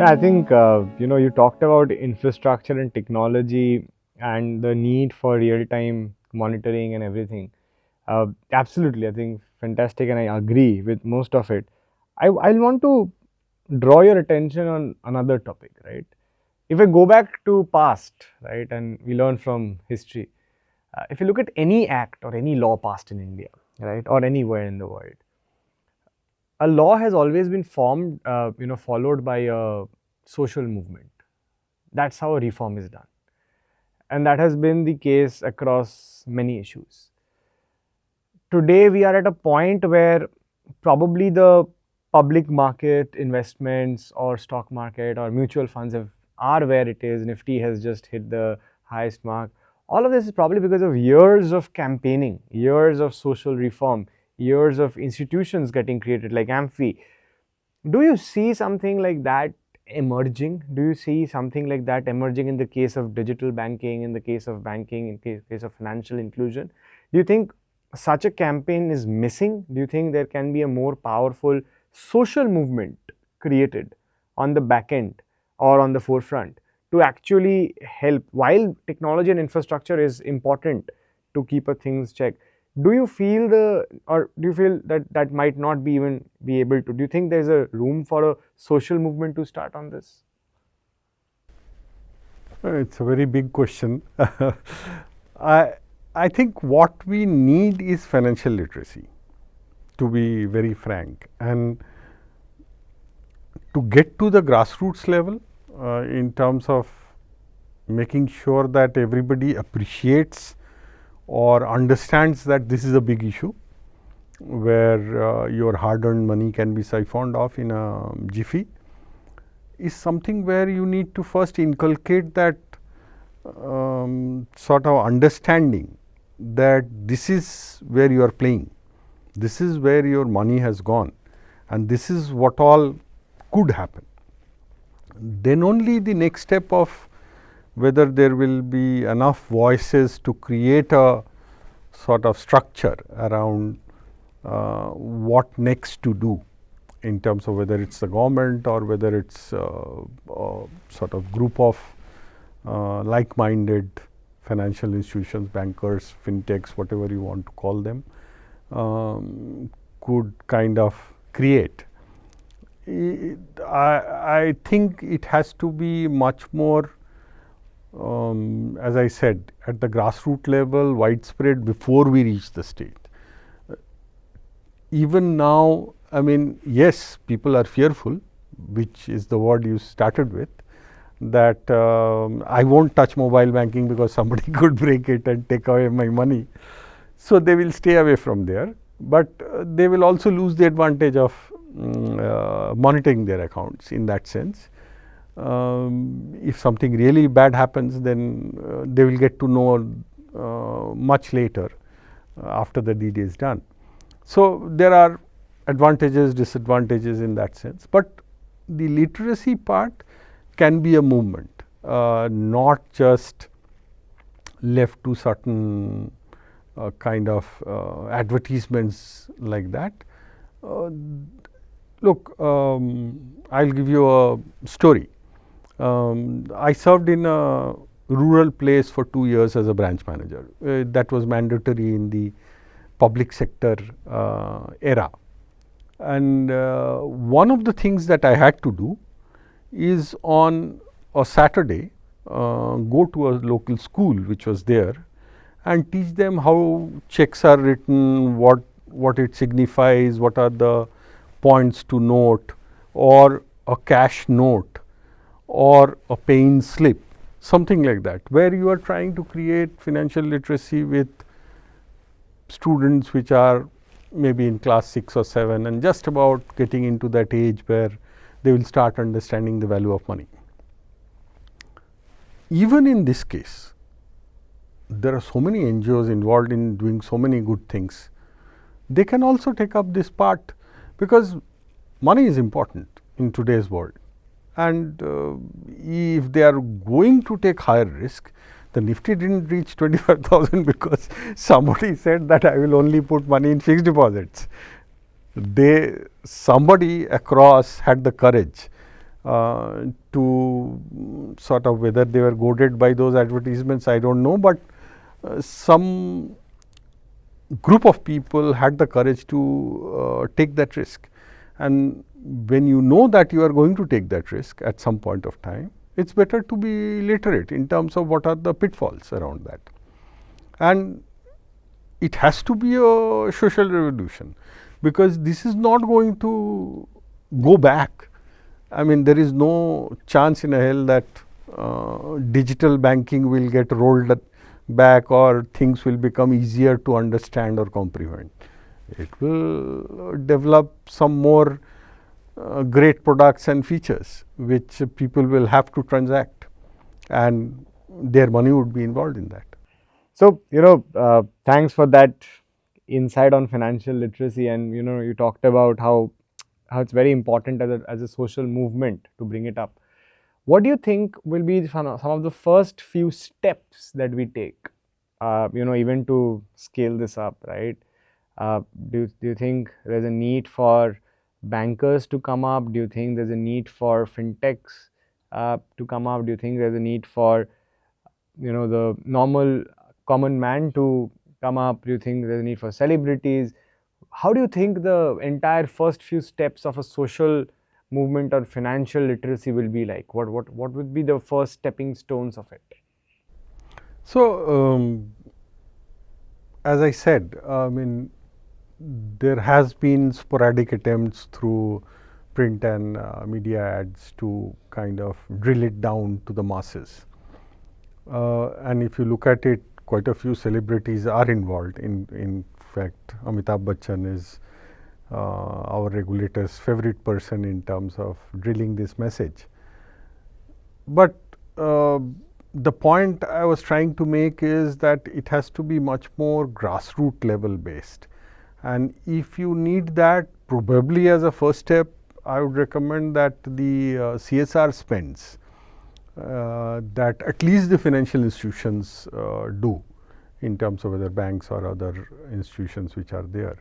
Yeah, I think you talked about infrastructure and technology and the need for real-time monitoring and everything. Absolutely, I think fantastic, and I agree with most of it. I want to draw your attention on another topic, right? If I go back to past, right, and we learn from history, if you look at any act or any law passed in India, right, or anywhere in the world, a law has always been formed, followed by a social movement. That's how a reform is done. And that has been the case across many issues. Today, we are at a point where probably the public market investments or stock market or mutual funds are where it is. Nifty has just hit the highest mark. All of this is probably because of years of campaigning, years of social reform, years of institutions getting created like Amphi. Do you see something like that emerging? Do you see something like that emerging in the case of digital banking, in the case of banking, in case of financial inclusion? Do you think such a campaign is missing? Do you think there can be a more powerful social movement created on the back end or on the forefront to actually help? While technology and infrastructure is important to keep a things checked, do you feel that that might not be even be able to? Do you think there's a room for a social movement to start on this? It's a very big question. I, I think what we need is financial literacy, to be very frank, and to get to the grassroots level in terms of making sure that everybody appreciates or understands that this is a big issue where your hard-earned money can be siphoned off in a jiffy, is something where you need to first inculcate that sort of understanding that this is where you are playing, this is where your money has gone, and this is what all could happen. Then only the next step of whether there will be enough voices to create a sort of structure around what next to do in terms of whether it's the government or whether it's a sort of group of like-minded financial institutions, bankers, fintechs, whatever you want to call them, could kind of create. I think it has to be much more, as I said, at the grassroots level, widespread before we reach the state. Even now, I mean, yes, people are fearful, which is the word you started with, that I won't touch mobile banking because somebody could break it and take away my money. So, they will stay away from there, but they will also lose the advantage of monitoring their accounts in that sense. If something really bad happens, then they will get to know much later after the deed is done. So, there are advantages, disadvantages in that sense, but the literacy part can be a movement, not just left to certain kind of advertisements like that. Look, I'll give you a story. I served in a rural place for 2 years as a branch manager. That was mandatory in the public sector era. And one of the things that I had to do is on a Saturday go to a local school which was there and teach them how checks are written, what it signifies, what are the points to note, or a cash note or a pay-in slip, something like that, where you are trying to create financial literacy with students which are maybe in class 6 or 7 and just about getting into that age where they will start understanding the value of money. Even in this case, there are so many NGOs involved in doing so many good things. They can also take up this part, because money is important in today's world, and if they are going to take higher risk, the Nifty didn't reach 25,000 because somebody said that I will only put money in fixed deposits. Somebody across had the courage to sort of, whether they were goaded by those advertisements, I don't know, but some group of people had the courage to take that risk. And when you know that you are going to take that risk at some point of time, it's better to be literate in terms of what are the pitfalls around that. And it has to be a social revolution, because this is not going to go back. I mean, there is no chance in a hell that digital banking will get rolled back, or things will become easier to understand or comprehend. It will develop some more great products and features which people will have to transact, and their money would be involved in that. So, thanks for that insight on financial literacy. And, you talked about how it's very important as a social movement to bring it up. What do you think will be some of the first few steps that we take, even to scale this up, right? Do you think there's a need for bankers to come up? Do you think there's a need for fintechs to come up? Do you think there's a need for the normal common man to come up? Do you think there's a need for celebrities? How do you think the entire first few steps of a social movement or financial literacy will be like? What would be the first stepping stones of it? So, as I said, I mean, there has been sporadic attempts through print and media ads to kind of drill it down to the masses. And if you look at it, quite a few celebrities are involved. In fact, Amitabh Bachchan is our regulator's favorite person in terms of drilling this message. But the point I was trying to make is that it has to be much more grassroots level based. And if you need that, probably as a first step, I would recommend that the CSR spends that at least the financial institutions do, in terms of whether banks or other institutions which are there.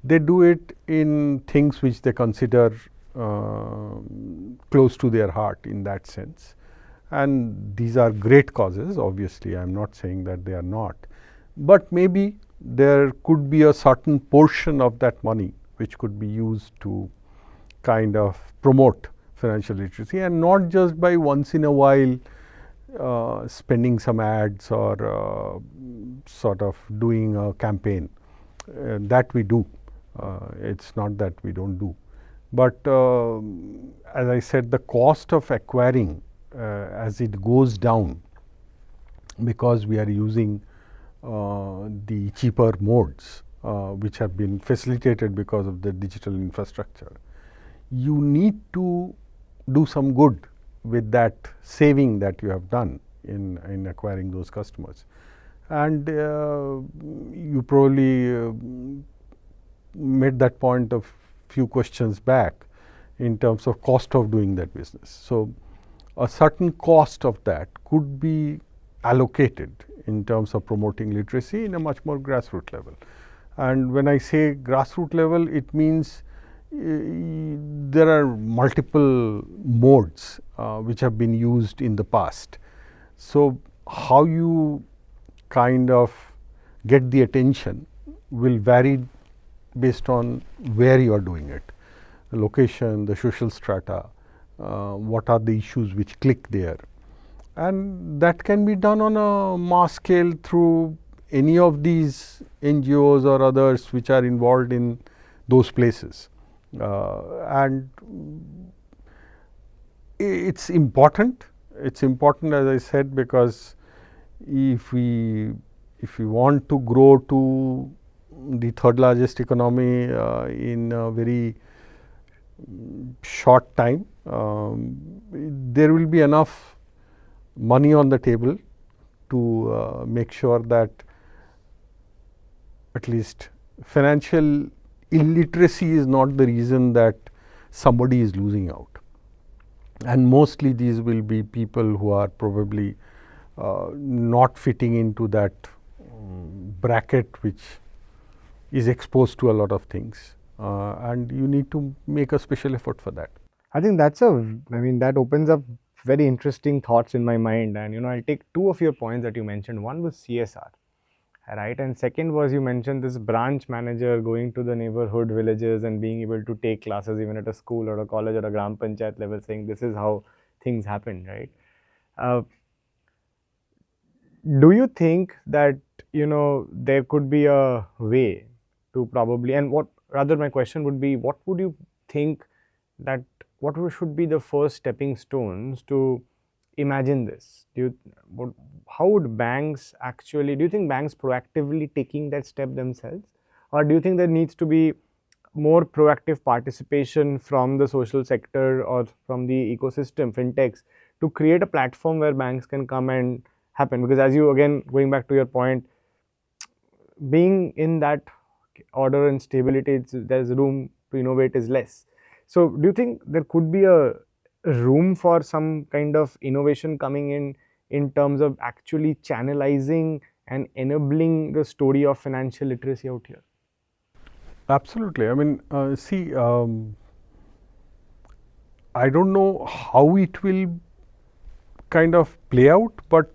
They do it in things which they consider close to their heart in that sense. And these are great causes, obviously, I am not saying that they are not. But maybe there could be a certain portion of that money which could be used to kind of promote financial literacy, and not just by once in a while spending some ads or sort of doing a campaign. That we do. It's not that we don't do. But as I said, the cost of acquiring as it goes down, because we are using the cheaper modes which have been facilitated because of the digital infrastructure, you need to do some good with that saving that you have done in acquiring those customers. And you probably made that point a few questions back in terms of cost of doing that business. So, a certain cost of that could be allocated in terms of promoting literacy in a much more grassroots level. And when I say grassroots level, it means there are multiple modes which have been used in the past. So, how you kind of get the attention will vary based on where you are doing it, the location, the social strata, what are the issues which click there. And that can be done on a mass scale through any of these NGOs or others which are involved in those places. And it's important. It's important, as I said, because if we want to grow to the third largest economy in a very short time, there will be enough money on the table to make sure that at least financial illiteracy is not the reason that somebody is losing out. And mostly these will be people who are probably not fitting into that bracket which is exposed to a lot of things, and you need to make a special effort for that. I think that opens up very interesting thoughts in my mind. And, I'll take two of your points that you mentioned. One was CSR, right? And second was you mentioned this branch manager going to the neighborhood villages and being able to take classes even at a school or a college or a gram panchayat level, saying this is how things happen, right? Uh, do you think that there could be a way to probably, and what rather my question would be, what would you think that should be the first stepping stones to imagine this? How would banks actually, do you think banks proactively taking that step themselves, or do you think there needs to be more proactive participation from the social sector or from the ecosystem, fintechs, to create a platform where banks can come and happen? Because as you, again, going back to your point, being in that order and stability, there's room to innovate is less. So do you think there could be a room for some kind of innovation coming in terms of actually channelizing and enabling the story of financial literacy out here? Absolutely. I mean, see, I don't know how it will kind of play out, but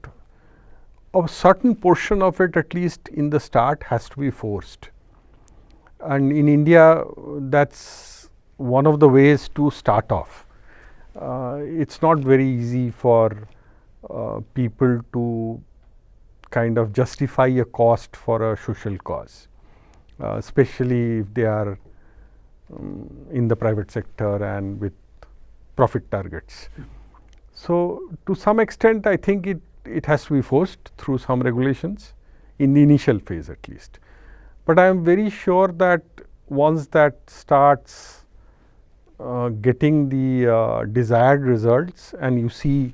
a certain portion of it, at least in the start, has to be forced. And in India, that's one of the ways to start off. It's not very easy for people to kind of justify a cost for a social cause, especially if they are in the private sector and with profit targets. So, to some extent, I think it has to be forced through some regulations in the initial phase at least. But I am very sure that once that starts getting the desired results, and you see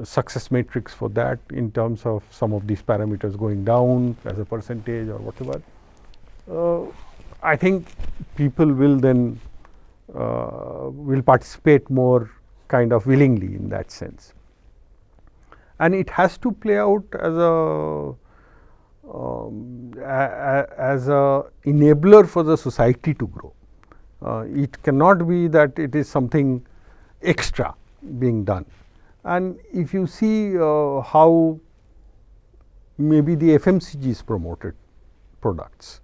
success matrix for that in terms of some of these parameters going down as a percentage or whatever, I think people will then will participate more kind of willingly in that sense. And it has to play out as a enabler for the society to grow. It cannot be that it is something extra being done. And if you see how maybe the FMCGs promoted products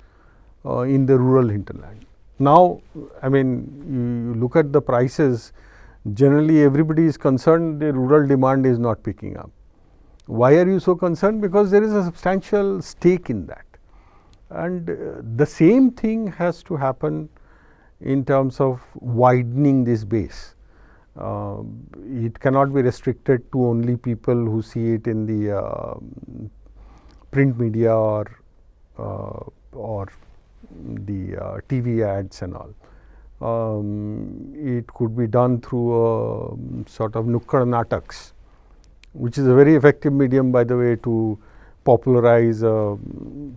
in the rural hinterland. Now, I mean, you look at the prices, generally everybody is concerned the rural demand is not picking up. Why are you so concerned? Because there is a substantial stake in that. And the same thing has to happen in terms of widening this base. It cannot be restricted to only people who see it in the print media or the TV ads and all. It could be done through a sort of nukkad nataks, which is a very effective medium, by the way, to popularize a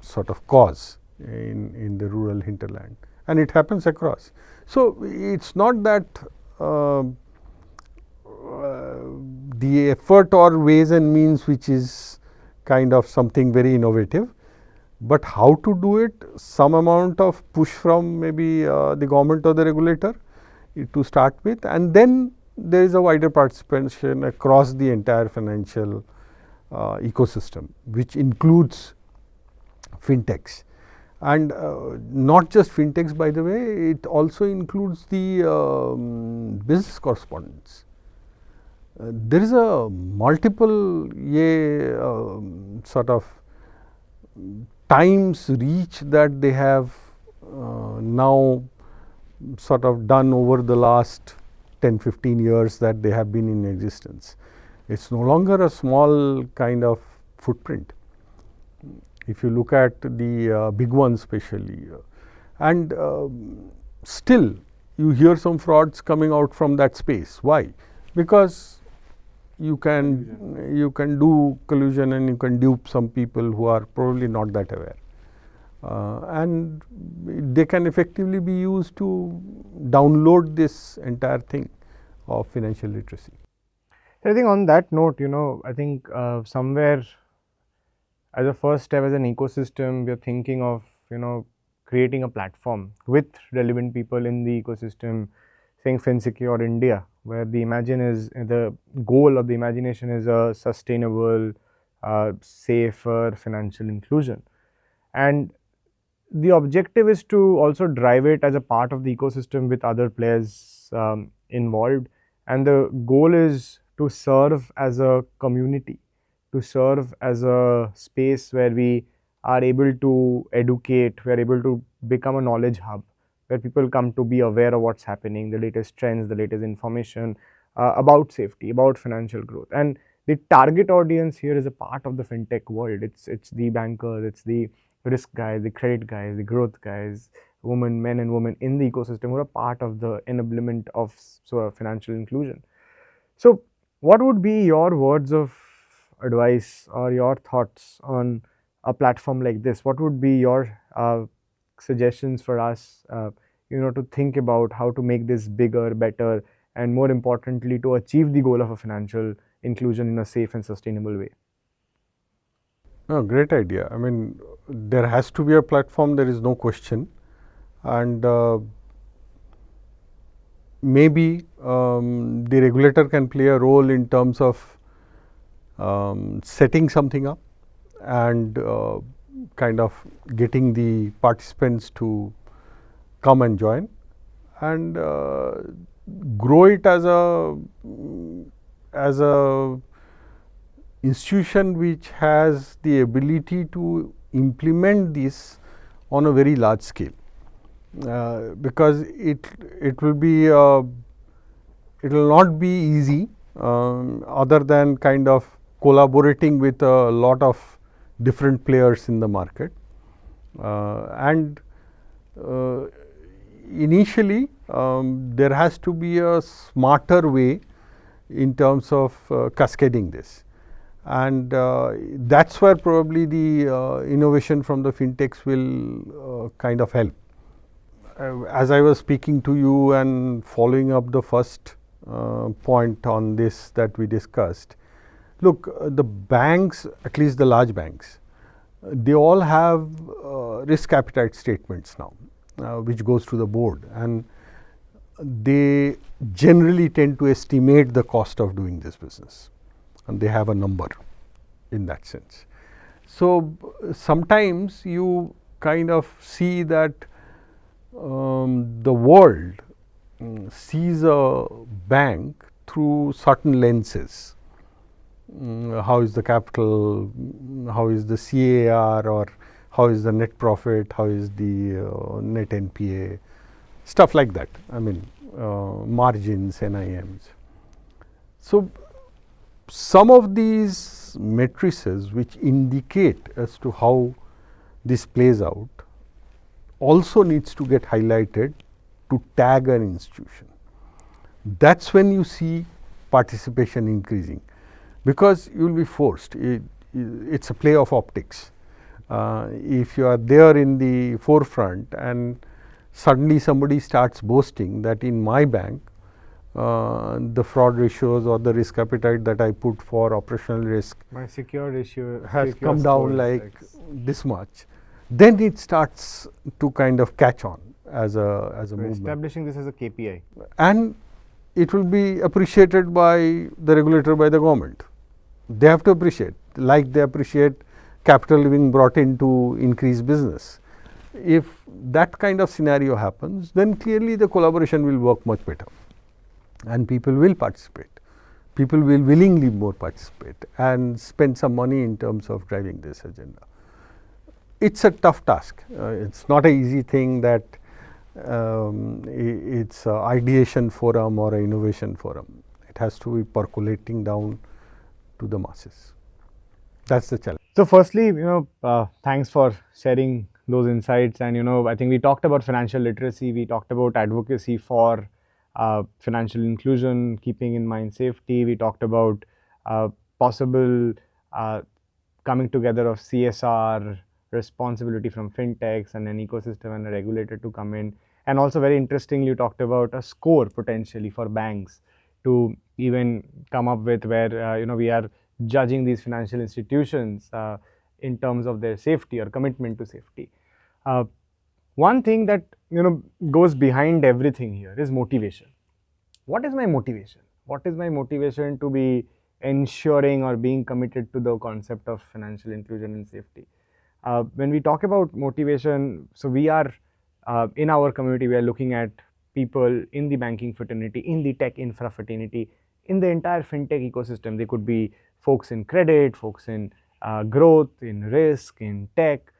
sort of cause in the rural hinterland, and it happens across. So, it's not that the effort or ways and means which is kind of something very innovative, but how to do it, some amount of push from maybe the government or the regulator to start with, and then there is a wider participation across the entire financial ecosystem, which includes fintechs. And not just fintechs, by the way, it also includes the business correspondents. There is a multiple sort of times reach that they have now sort of done over the last 10-15 years that they have been in existence. It is no longer a small kind of footprint. If you look at the big ones especially, and still you hear some frauds coming out from that space. Why? Because you can do collusion and you can dupe some people who are probably not that aware. And they can effectively be used to download this entire thing of financial literacy. I think on that note, I think somewhere as a first step, as an ecosystem, we are thinking of creating a platform with relevant people in the ecosystem saying FinSecure India, where the goal of the imagination is a sustainable, safer financial inclusion. And the objective is to also drive it as a part of the ecosystem with other players involved. And the goal is to serve as a community, to serve as a space where we are able to educate, we are able to become a knowledge hub where people come to be aware of what's happening, the latest trends, the latest information about safety, about financial growth. And the target audience here is a part of the fintech world. It's the bankers, it's the risk guys, the credit guys, the growth guys, women, men, and women in the ecosystem who are part of the enablement of financial inclusion. So, what would be your words of advice or your thoughts on a platform like this? What would be your suggestions for us, to think about how to make this bigger, better, and more importantly, to achieve the goal of a financial inclusion in a safe and sustainable way? No, great idea. I mean, there has to be a platform, there is no question. And maybe the regulator can play a role in terms of setting something up and kind of getting the participants to come and join, and grow it as a institution which has the ability to implement this on a very large scale, because it will be it will not be easy, other than kind of collaborating with a lot of different players in the market, and initially there has to be a smarter way in terms of cascading this, and that is where probably the innovation from the fintechs will kind of help. As I was speaking to you and following up the first point on this that we discussed, look, the banks, at least the large banks, they all have risk appetite statements now, which goes to the board, and they generally tend to estimate the cost of doing this business, and they have a number in that sense. So, sometimes you kind of see that the world sees a bank through certain lenses. How is the capital, how is the CAR, or how is the net profit, how is the net NPA, stuff like that. I mean, margins, NIMs. So, some of these matrices which indicate as to how this plays out also needs to get highlighted to tag an institution. That is when you see participation increasing, because you will be forced. It is a play of optics. If you are there in the forefront and suddenly somebody starts boasting that in my bank the fraud ratios or the risk appetite that I put for operational risk, My secure ratio has secure come down score is like X. this much, then it starts to kind of catch on as a So movement, establishing this as a KPI. and it will be appreciated by the regulator, by the government. They have to appreciate, like they appreciate capital being brought in to increase business. If that kind of scenario happens, then clearly the collaboration will work much better, and people will participate. People will willingly more participate and spend some money in terms of driving this agenda. It is a tough task. It is not an easy thing that it is an ideation forum or an innovation forum. It has to be percolating down to the masses. That is the challenge. So, firstly, thanks for sharing those insights. And I think we talked about financial literacy, we talked about advocacy for financial inclusion, keeping in mind safety. We talked about possible coming together of CSR, responsibility from fintechs and an ecosystem and a regulator to come in. And also, very interestingly, you talked about a score potentially for banks to even come up with, where we are judging these financial institutions in terms of their safety or commitment to safety. One thing that goes behind everything here is motivation. what is my motivation? What is my motivation to be ensuring or being committed to the concept of financial inclusion and safety? When we talk about motivation, so we are in our community, we are looking at people in the banking fraternity, in the tech infra fraternity, in the entire fintech ecosystem. They could be folks in credit, folks in growth, in risk, in tech.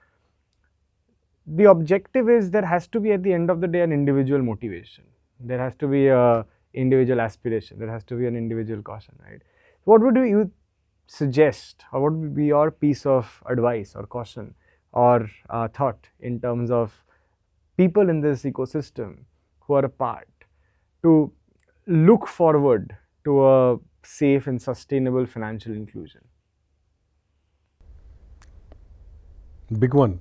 The objective is there has to be at the end of the day an individual motivation. There has to be a individual aspiration. There has to be an individual caution, right? What would you suggest, or what would be your piece of advice or caution or thought in terms of people in this ecosystem who are a part to look forward to a safe and sustainable financial inclusion? Big one.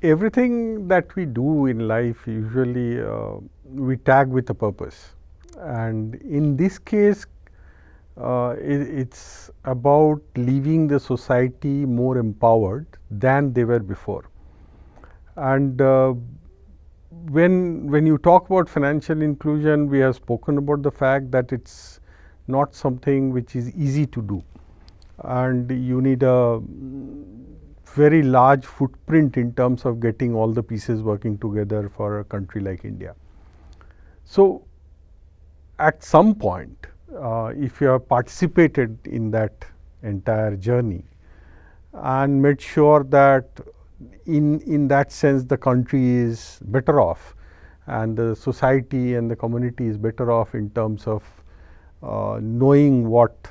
Everything that we do in life usually we tag with a purpose, and in this case it's about leaving the society more empowered than they were before. And when you talk about financial inclusion, we have spoken about the fact that it's not something which is easy to do, and you need a very large footprint in terms of getting all the pieces working together for a country like India. So, at some point, if you have participated in that entire journey and made sure that in that sense the country is better off and the society and the community is better off in terms of knowing what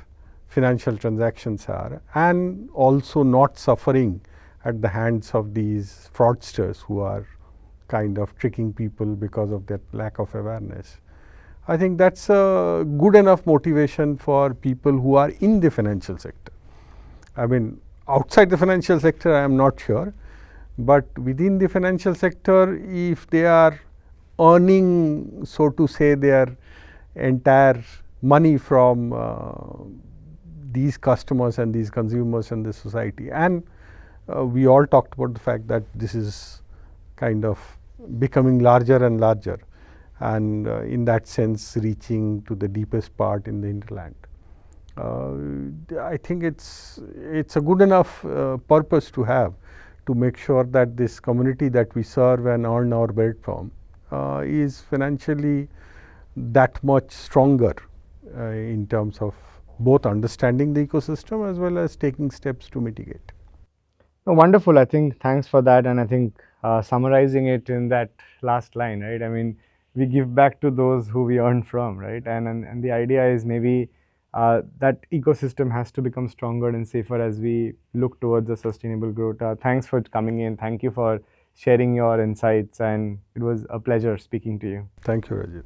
financial transactions are, and also not suffering at the hands of these fraudsters who are kind of tricking people because of that lack of awareness. I think that's a good enough motivation for people who are in the financial sector. I mean, outside the financial sector, I am not sure, but within the financial sector, if they are earning, so to say, their entire money from these customers and these consumers and the society, and we all talked about the fact that this is kind of becoming larger and larger, and in that sense reaching to the deepest part in the hinterland. I think it's a good enough purpose to have, to make sure that this community that we serve and earn our bread from is financially that much stronger in terms of both understanding the ecosystem as well as taking steps to mitigate. No, wonderful. I think thanks for that. And I think summarizing it in that last line, right? I mean, we give back to those who we earn from, right? And the idea is maybe that ecosystem has to become stronger and safer as we look towards a sustainable growth. Thanks for coming in. Thank you for sharing your insights, and it was a pleasure speaking to you. Thank you, Rajit.